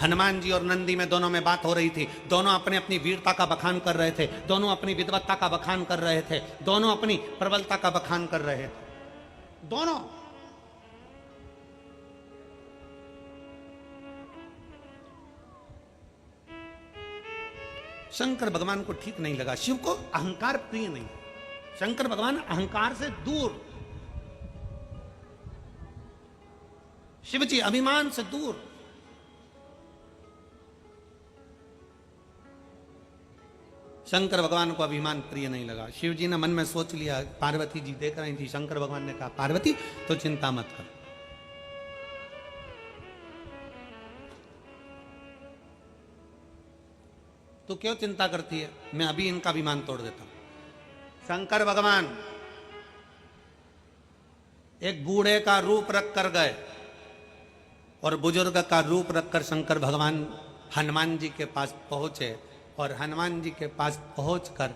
हनुमान जी और नंदी में दोनों में बात हो रही थी। दोनों अपने अपनी वीरता का बखान कर रहे थे, दोनों अपनी विद्वत्ता का बखान कर रहे थे, दोनों अपनी प्रबलता का बखान कर रहे थे। दोनों शंकर भगवान को ठीक नहीं लगा। शिव को अहंकार प्रिय नहीं। शंकर भगवान अहंकार से दूर, शिव जी अभिमान से दूर। शंकर भगवान को अभिमान प्रिय नहीं लगा। शिव जी ने मन में सोच लिया, पार्वती जी देख रही थी, शंकर भगवान ने कहा पार्वती तो चिंता मत कर, तू क्यों चिंता करती है, मैं अभी इनका अभिमान तोड़ देता हूं। शंकर भगवान एक बूढ़े का रूप रख कर गए और बुजुर्ग का रूप रखकर शंकर भगवान हनुमान जी के पास पहुंचे और हनुमान जी के पास पहुंचकर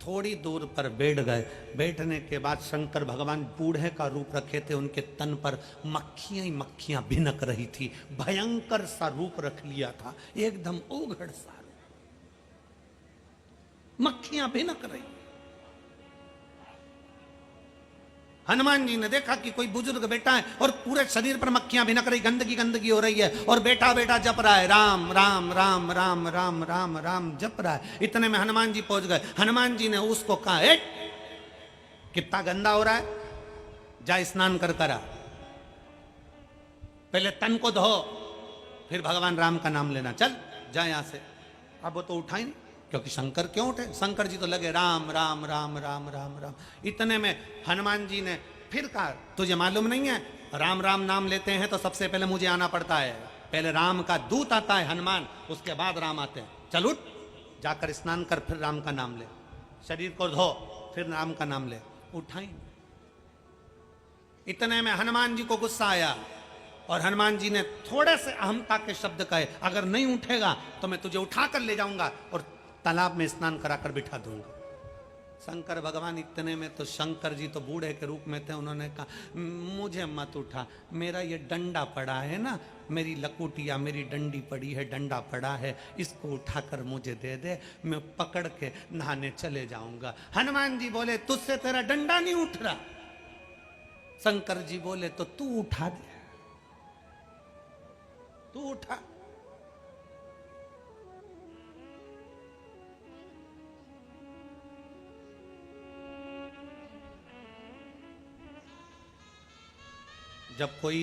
थोड़ी दूर पर बैठ गए। बैठने के बाद शंकर भगवान बूढ़े का रूप रखे थे, उनके तन पर मक्खियां ही मक्खियां भिनक रही थी। भयंकर सा रूप रख लिया था, एकदम ओघड़ सा, मक्खियां भिनक रही। हनुमान जी ने देखा कि कोई बुजुर्ग बैठा है और पूरे शरीर पर मक्खियां भिनक रही, गंदगी गंदगी हो रही है और बैठा बैठा जप रहा है राम राम राम राम राम राम राम जप रहा है। इतने में हनुमान जी पहुंच गए। हनुमान जी ने उसको कहा, ए कितना गंदा हो रहा है, जा स्नान कर करा, पहले तन को धो, फिर भगवान राम का नाम लेना, चल जा यहां से। अब वो तो उठा ही नहीं, क्योंकि शंकर क्यों उठे, शंकर जी तो लगे राम राम राम राम राम राम। इतने में हनुमान जी ने फिर कहा, तुझे मालूम नहीं है राम राम नाम लेते हैं तो सबसे पहले मुझे आना पड़ता है, पहले राम का दूत आता है हनुमान, उसके बाद राम आते हैं, चल उठ, जाकर स्नान कर, फिर राम का नाम ले, शरीर को धो, फिर राम का नाम ले। उठाई। इतने में हनुमान जी को गुस्सा आया और हनुमान जी ने थोड़े से अहमता के शब्द कहे, अगर नहीं उठेगा तो मैं तुझे उठाकर ले जाऊंगा और तालाब में स्नान कराकर बिठा दूंगा। शंकर भगवान इतने में तो शंकर जी तो बूढ़े के रूप में थे, उन्होंने कहा मुझे मत उठा, मेरा ये डंडा पड़ा है ना, मेरी लकुटिया मेरी डंडी पड़ी है, डंडा पड़ा है, इसको उठाकर मुझे दे दे, मैं पकड़ के नहाने चले जाऊंगा। हनुमान जी बोले तुझसे तेरा डंडा नहीं उठ रहा। शंकर जी बोले तो तू उठा दे, तू उठा। जब कोई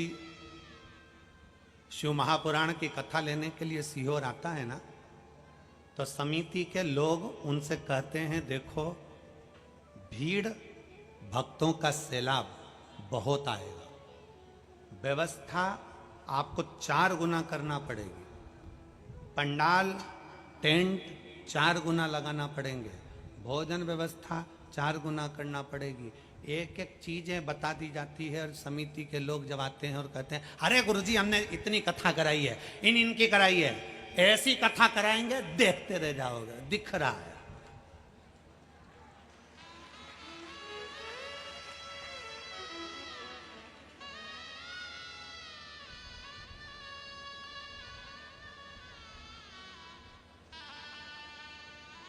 शिव महापुराण की कथा लेने के लिए सीहोर आता है ना, तो समिति के लोग उनसे कहते हैं देखो भीड़ भक्तों का सैलाब बहुत आएगा, व्यवस्था आपको 4 गुना करना पड़ेगी, पंडाल टेंट 4 गुना लगाना पड़ेंगे, भोजन व्यवस्था 4 गुना करना पड़ेगी। एक एक चीजें बता दी जाती है और समिति के लोग जब आते हैं और कहते हैं अरे गुरुजी हमने इतनी कथा कराई है, इनकी कराई है, ऐसी कथा कराएंगे देखते रह जाओगे, दिख रहा है।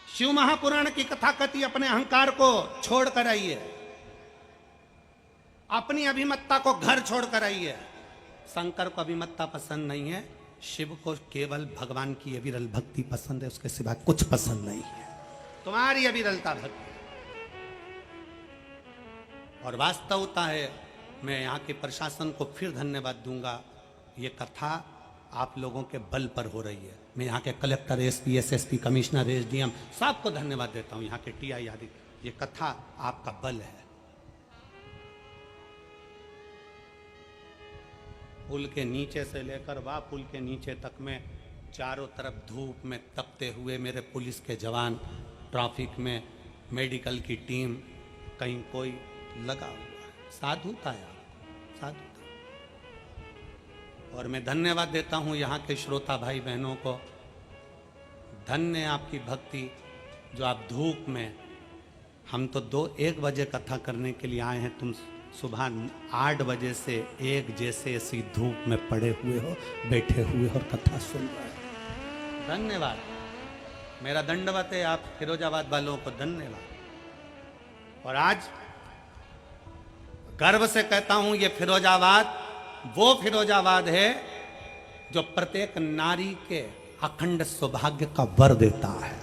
शिव महापुराण की कथा कथी अपने अहंकार को छोड़कर आई है, अपनी अभिमत्ता को घर छोड़कर आई है। शंकर को अभिमत्ता पसंद नहीं है, शिव को केवल भगवान की अविरल भक्ति पसंद है, उसके सिवा कुछ पसंद नहीं है, तुम्हारी अविरलता भक्ति। और वास्तवता है, मैं यहाँ के प्रशासन को फिर धन्यवाद दूंगा, ये कथा आप लोगों के बल पर हो रही है। मैं यहाँ के collector, SP, SSP, commissioner, SDM सबको धन्यवाद देता हूँ, यहाँ के टीआई आदि, ये कथा आपका बल है। पुल के नीचे से लेकर वह पुल के नीचे तक में चारों तरफ धूप में तपते हुए मेरे पुलिस के जवान, ट्रैफिक में मेडिकल की टीम, कहीं कोई लगा हुआ है, साधुता है, साधुता। और मैं धन्यवाद देता हूँ यहाँ के श्रोता भाई बहनों को, धन्य आपकी भक्ति जो आप धूप में, हम तो 2-1 बजे कथा करने के लिए आए हैं, तुम सुबह 8 बजे से एक जैसे ऐसी धूप में पड़े हुए हो, बैठे हुए हो और कथा सुन रहे हो। धन्यवाद, मेरा दंडवत है आप फिरोजाबाद वालों को, धन्यवाद। और आज गर्व से कहता हूं ये फिरोजाबाद वो फिरोजाबाद है जो प्रत्येक नारी के अखंड सौभाग्य का वर देता है।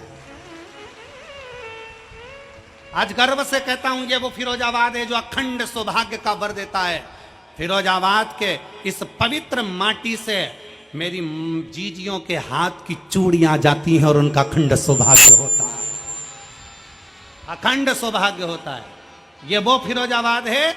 आज गर्व से कहता हूं ये वो फिरोजाबाद है जो अखंड सौभाग्य का वर देता है। फिरोजाबाद के इस पवित्र माटी से मेरी जीजियों के हाथ की चूड़ियां जाती हैं और उनका अखंड सौभाग्य होता है, अखंड सौभाग्य होता है। ये वो फिरोजाबाद है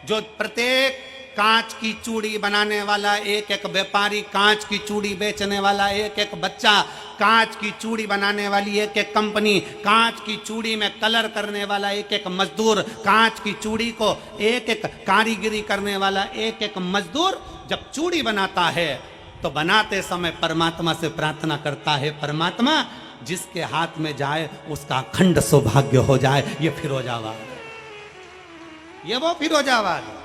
जो प्रत्येक कांच की चूड़ी बनाने वाला, एक एक व्यापारी कांच की चूड़ी बेचने वाला, एक एक बच्चा कांच की चूड़ी बनाने वाली, एक एक कंपनी कांच की चूड़ी में कलर करने वाला, एक एक मजदूर कांच की चूड़ी को एक एक कारीगरी करने वाला, एक एक मजदूर जब चूड़ी बनाता है तो बनाते समय परमात्मा से प्रार्थना करता है, परमात्मा जिसके हाथ में जाए उसका अखंड सौभाग्य हो जाए। ये फिरोजाबाद है, ये वो फिरोजाबाद है।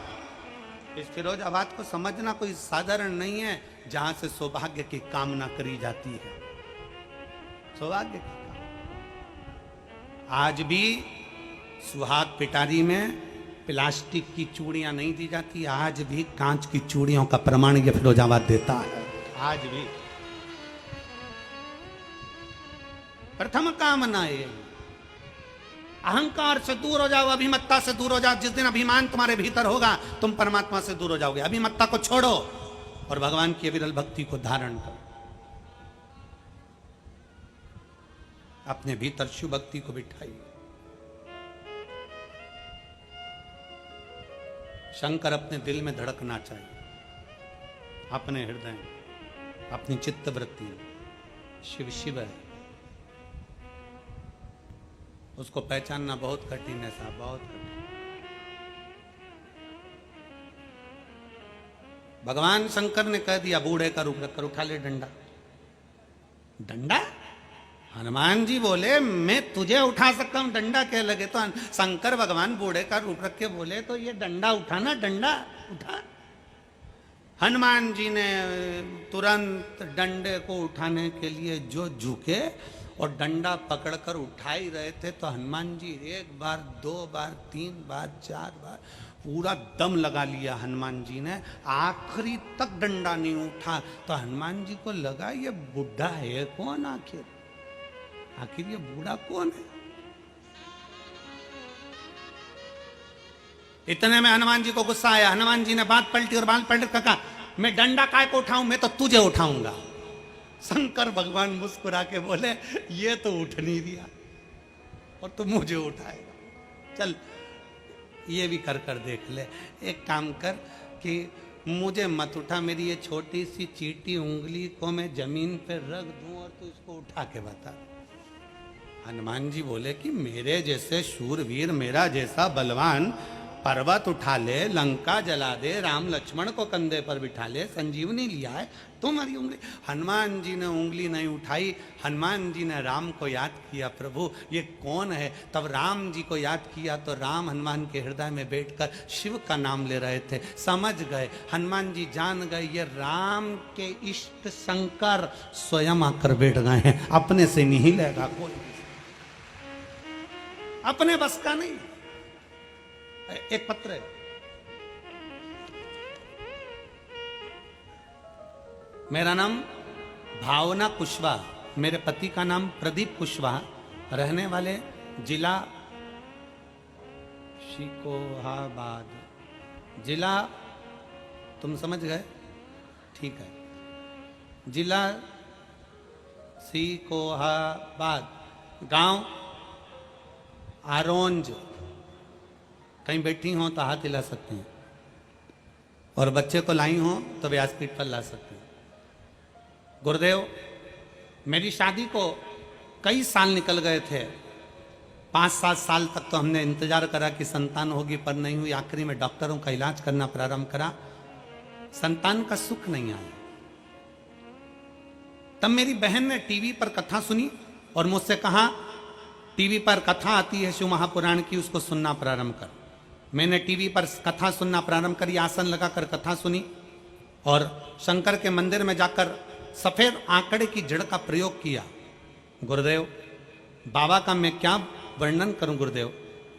इस फिरोजाबाद को समझना कोई साधारण नहीं है जहां से सौभाग्य की कामना करी जाती है, सौभाग्य की कामना। आज भी सुहाग पिटारी में प्लास्टिक की चूड़ियां नहीं दी जाती, आज भी कांच की चूड़ियों का प्रमाण यह फिरोजाबाद देता है। आज भी प्रथम कामना है अहंकार से दूर हो जाओ, अभिमत्ता से दूर हो जाओ। जिस दिन अभिमान तुम्हारे भीतर होगा तुम परमात्मा से दूर हो जाओगे। अभिमत्ता को छोड़ो और भगवान की अविरल भक्ति को धारण करो। अपने भीतर शिव भक्ति को बिठाइए। शंकर अपने दिल में धड़कना चाहिए, अपने हृदय में, अपनी चित्त वृत्ति में। शिव शिव है, उसको पहचानना बहुत कठिन है साहब, बहुत कठिन। भगवान शंकर ने कह दिया बूढ़े का रूप रखकर उठा ले डंडा। डंडा? हनुमान जी बोले मैं तुझे उठा सकता हूं, डंडा क्या लगे? तो शंकर भगवान बूढ़े का रूप रख के बोले तो ये डंडा उठाना, डंडा उठा। हनुमान जी ने तुरंत डंडे को उठाने के लिए जो झुके और डंडा पकड़कर उठा ही रहे थे तो हनुमान जी 1 बार 2 बार 3 बार 4 बार पूरा दम लगा लिया हनुमान जी ने, आखिरी तक डंडा नहीं उठा। तो हनुमान जी को लगा ये बुढ़ा है कौन, आखिर ये बूढ़ा कौन है? इतने में हनुमान जी को गुस्सा आया। हनुमान जी ने बात पलटी और बात पलट कर कहा मैं डंडा काय को उठाऊं, मैं तो तुझे उठाऊंगा। शंकर भगवान मुस्कुरा के बोले ये तो उठ नहीं दिया और तू मुझे उठाएगा, चल ये भी कर कर देख ले। एक काम कर कि मुझे मत उठा, मेरी ये छोटी सी चीटी उंगली को मैं जमीन पे रख दूं और तू इसको उठा के बता। हनुमान जी बोले कि मेरे जैसे शूरवीर, मेरा जैसा बलवान पर्वत उठा ले, लंका जला दे, राम लक्ष्मण को कंधे पर बिठा ले, संजीवनी लिया है, तुम्हारी उंगली। हनुमान जी ने उंगली नहीं उठाई। हनुमान जी ने राम को याद किया, प्रभु ये कौन है? तब राम जी को याद किया तो राम हनुमान के हृदय में बैठकर शिव का नाम ले रहे थे। समझ गए, हनुमान जी जान गए ये राम के इष्ट शंकर स्वयं आकर बैठ गए हैं। अपने से नहीं लेगा कोई, अपने बस का नहीं। एक पत्र है, मेरा नाम भावना कुशवाहा, मेरे पति का नाम प्रदीप कुशवाहा, रहने वाले जिला शिकोहाबाद, जिला तुम समझ गए, ठीक है, जिला शिकोहाबाद, गांव आरोंज। कहीं बैठी हो तो हाथ हिला सकते हैं और बच्चे को लाई हो तो व्यासपीठ पर ला सकते हैं। गुरुदेव, मेरी शादी को कई साल निकल गए थे, 5-7 साल तक तो हमने इंतजार करा कि संतान होगी, पर नहीं हुई। आखिरी में डॉक्टरों का इलाज करना प्रारंभ करा, संतान का सुख नहीं आया। तब मेरी बहन ने टीवी पर कथा सुनी और मुझसे कहा टीवी पर कथा आती है शिव महापुराण की, उसको सुनना प्रारंभ कर। मैंने टीवी पर कथा सुनना प्रारंभ करी, आसन लगाकर कथा सुनी और शंकर के मंदिर में जाकर सफेद आंकड़े की जड़ का प्रयोग किया। गुरुदेव, बाबा का मैं क्या वर्णन करूं गुरुदेव।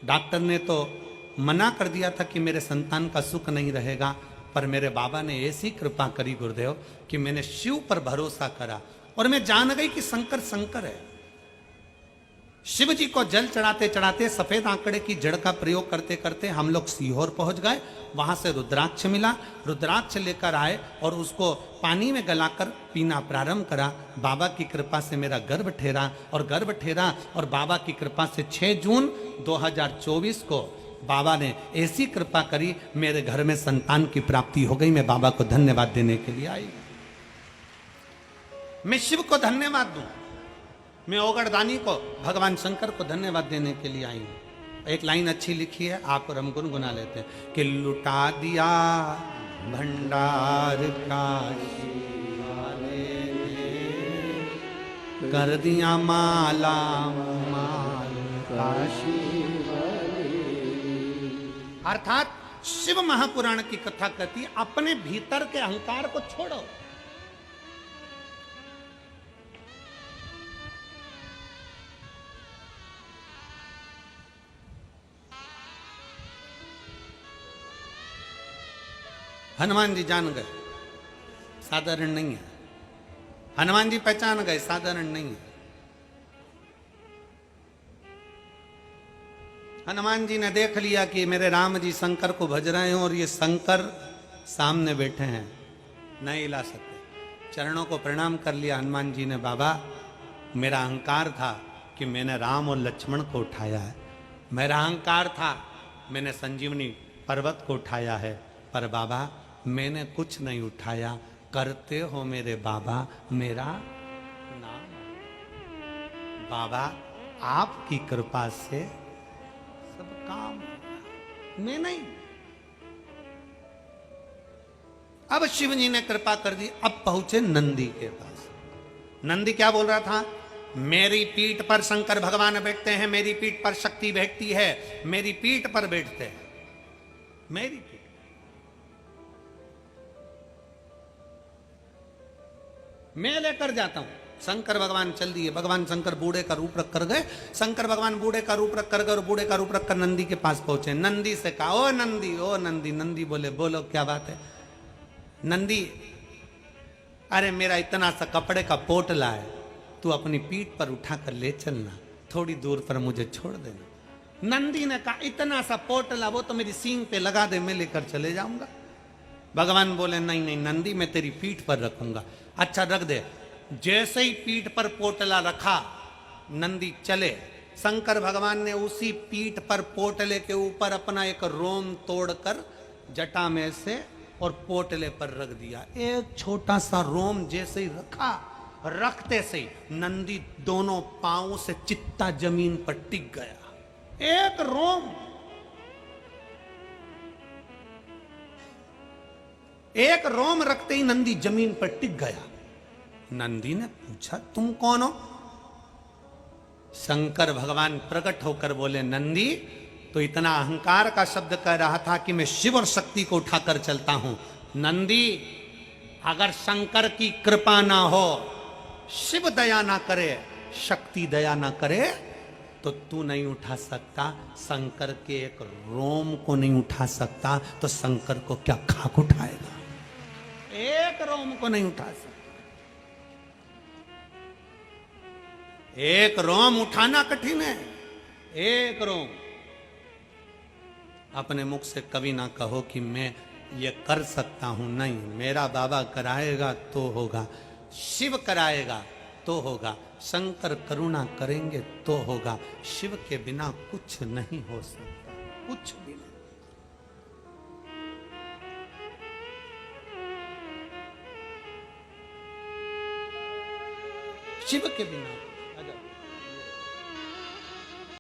डॉक्टर ने तो मना कर दिया था कि मेरे संतान का सुख नहीं रहेगा, पर मेरे बाबा ने ऐसी कृपा करी गुरुदेव कि मैंने शिव पर भरोसा करा और मैं जान गई कि शंकर शंकर है। शिव जी को जल चढ़ाते चढ़ाते सफेद आंकड़े की जड़ का प्रयोग करते करते हम लोग सीहोर पहुंच गए। वहां से रुद्राक्ष मिला, रुद्राक्ष लेकर आए और उसको पानी में गलाकर पीना प्रारंभ करा। बाबा की कृपा से मेरा गर्भ ठहरा और बाबा की कृपा से 6 जून 2024 को बाबा ने ऐसी कृपा करी, मेरे घर में संतान की प्राप्ति हो गई। मैं बाबा को धन्यवाद देने के लिए आई। मैं शिव को धन्यवाद दूं, मैं ओगड़दानी को, भगवान शंकर को धन्यवाद देने के लिए आई हूं। एक लाइन अच्छी लिखी है, आप और हम गुनगुना लेते हैं कि लुटा दिया भंडार काशी वाले ने, कर दिया माला माल काशी वाले। अर्थात शिव महापुराण की कथा कहती अपने भीतर के अहंकार को छोड़ो। हनुमान जी जान गए, साधारण नहीं है। हनुमान जी पहचान गए, साधारण नहीं है। हनुमान जी ने देख लिया कि मेरे राम जी शंकर को भज रहे हैं और ये शंकर सामने बैठे हैं, नहीं हिला सकते। चरणों को प्रणाम कर लिया हनुमान जी ने। बाबा, मेरा अहंकार था कि मैंने राम और लक्ष्मण को उठाया है, मेरा अहंकार था मैंने संजीवनी पर्वत को उठाया है, पर बाबा मैंने कुछ नहीं उठाया। करते हो मेरे बाबा मेरा नाम। बाबा, आपकी कृपा से सब काम, मैं नहीं। अब शिव जी ने कृपा कर दी। अब पहुंचे नंदी के पास। नंदी क्या बोल रहा था? मेरी पीठ पर शंकर भगवान बैठते हैं, मेरी पीठ पर शक्ति बैठती है, मेरी पीठ पर बैठते हैं, मेरी पीठ। मैं लेकर जाता हूं। शंकर भगवान चल दिए। भगवान शंकर बूढ़े का रूप रख कर गए। शंकर भगवान बूढ़े का रूप रख कर गए और बूढ़े का रूप रख कर नंदी के पास पहुंचे। नंदी से कहा, ओ नंदी, ओ नंदी। नंदी बोले, बोलो क्या बात है। नंदी, अरे मेरा इतना सा कपड़े का पोटला है, तू अपनी पीठ पर उठाकर ले चलना, थोड़ी दूर पर मुझे छोड़ देना। नंदी ने कहा, इतना सा पोटला, वो तो मेरी सींग पे लगा दे, मैं लेकर चले जाऊंगा। भगवान बोले, नहीं नहीं नंदी, मैं तेरी पीठ पर रखूंगा। अच्छा रख दे। जैसे ही पीठ पर पोटला रखा, नंदी चले। शंकर भगवान ने उसी पीठ पर पोटले के ऊपर अपना एक रोम तोड़कर जटा में से और पोटले पर रख दिया। एक छोटा सा रोम जैसे ही रखा, रखते से नंदी दोनों पांवों से चित्ता जमीन पर टिक गया। एक रोम, एक रोम रखते ही नंदी जमीन पर टिक गया। नंदी ने पूछा, तुम कौन हो? शंकर भगवान प्रकट होकर बोले, नंदी तो इतना अहंकार का शब्द कह रहा था कि मैं शिव और शक्ति को उठाकर चलता हूं। नंदी, अगर शंकर की कृपा ना हो, शिव दया ना करे, शक्ति दया ना करे, तो तू नहीं उठा सकता। शंकर के एक रोम को नहीं उठा सकता, तो शंकर को क्या खाक उठाएगा? एक रोम को नहीं उठा सकता। एक रोम उठाना कठिन है। एक रोम। अपने मुख से कभी ना कहो कि मैं ये कर सकता हूं। नहीं, मेरा बाबा कराएगा तो होगा, शिव कराएगा तो होगा, शंकर करुणा करेंगे तो होगा। शिव के बिना कुछ नहीं हो सकता, कुछ भी नहीं। शिव के बिना